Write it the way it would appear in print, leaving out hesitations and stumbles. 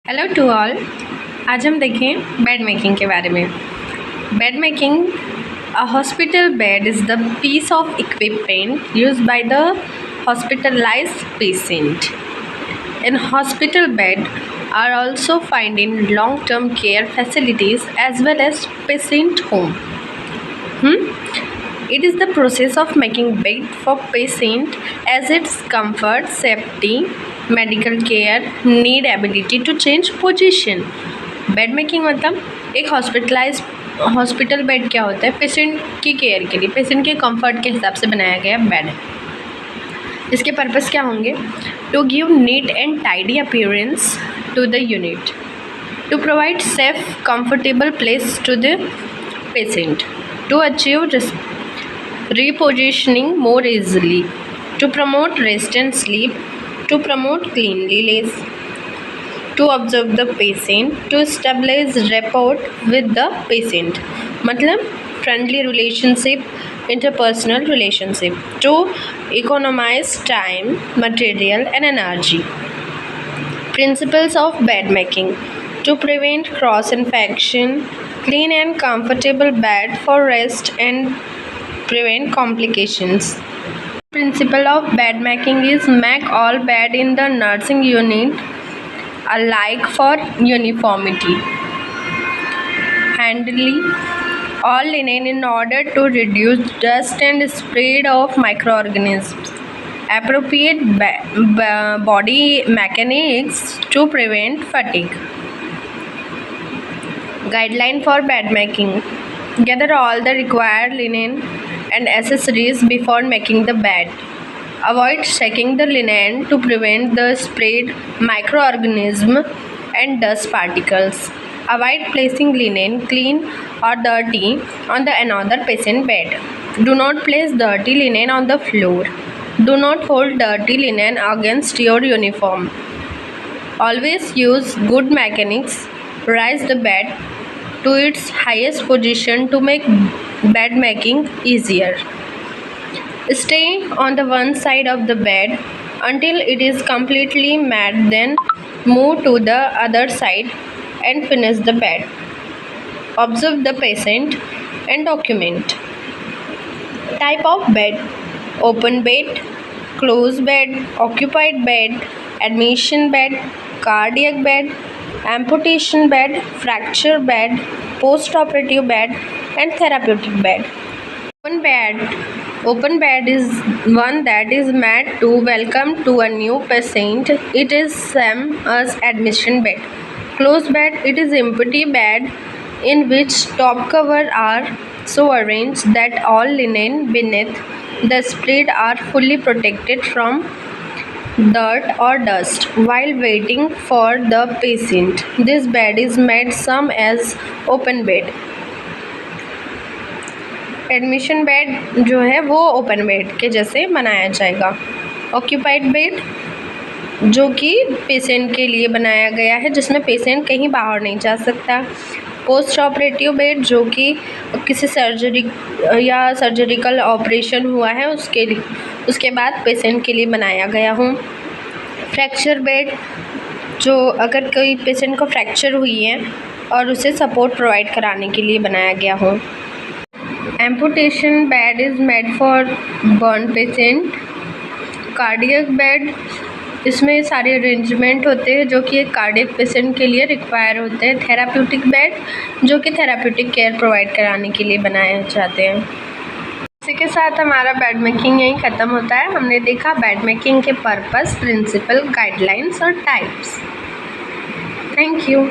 Hello to all. आज हम देखें बेड मेकिंग के बारे में। Bed making, a hospital bed is the piece of equipment used by the hospitalized patient. In hospital bed are also found in long-term care facilities as well as patient home. It is the process of making bed for patient as its comfort, safety, medical care, need ability to change position. Bed making मतलब एक hospital bed क्या होता है? Patient की care के लिए, patient के comfort के हिसाब से बनाया गया बेड। इसके पर्पस क्या होंगे? To give neat and tidy appearance to the unit, to provide safe comfortable place to the patient, to achieve repositioning more easily, to promote rest and sleep, to promote cleanliness, to observe the patient, to establish rapport with the patient, मतलब friendly relationship, interpersonal relationship, to economize time, material and energy. Principles of bed making: to prevent cross infection, clean and comfortable bed for rest and prevent complications. Principle of bed making is make all bed in the nursing unit alike for uniformity. Handling all linen in order to reduce dust and spread of microorganisms. Appropriate body mechanics to prevent fatigue. Guideline for bed making: gather all the required linen and accessories before making the bed. Avoid shaking the linen to prevent the spread microorganism and dust particles. Avoid placing linen, clean or dirty, on the another patient bed. Do not place dirty linen on the floor. Do not hold dirty linen against your uniform. Always use good mechanics. Raise the bed to its highest position to make bed making easier. Stay on the one side of the bed until it is completely made, then move to the other side and finish the bed. Observe the patient and document. Type of bed: open bed, closed bed, occupied bed, admission bed, cardiac bed, amputation bed, fracture bed, post-operative bed and therapeutic bed. Open bed is one that is made to welcome to a new patient. It is same as admission bed. Closed bed, it is empty bed in which top cover are so arranged that all linen beneath the spread are fully protected from dirt or dust while waiting for the patient. This bed is made some as open bed. Admission bed जो है वो open bed के जैसे बनाया जाएगा. Occupied bed जो कि patient के लिए बनाया गया है, जिसमें पेशेंट कहीं बाहर नहीं जा सकता. पोस्ट ऑपरेटिव बेड जो कि किसी सर्जरिकल ऑपरेशन हुआ है उसके बाद पेशेंट के लिए बनाया गया हो. फ्रैक्चर बेड जो अगर कोई पेशेंट को फ्रैक्चर हुई है और उसे सपोर्ट प्रोवाइड कराने के लिए बनाया गया हो. Amputation bed is made for burn patient. Cardiac bed, इसमें सारे अरेंजमेंट होते हैं जो कि एक कार्डियक पेशेंट के लिए रिक्वायर होते हैं. थेराप्यूटिक बेड जो कि थेराप्यूटिक केयर प्रोवाइड कराने के लिए बनाए जाते हैं. इसी के साथ हमारा बेड मेकिंग यहीं ख़त्म होता है. हमने देखा बेड मेकिंग के पर्पस, प्रिंसिपल, गाइडलाइंस और टाइप्स. Thank you.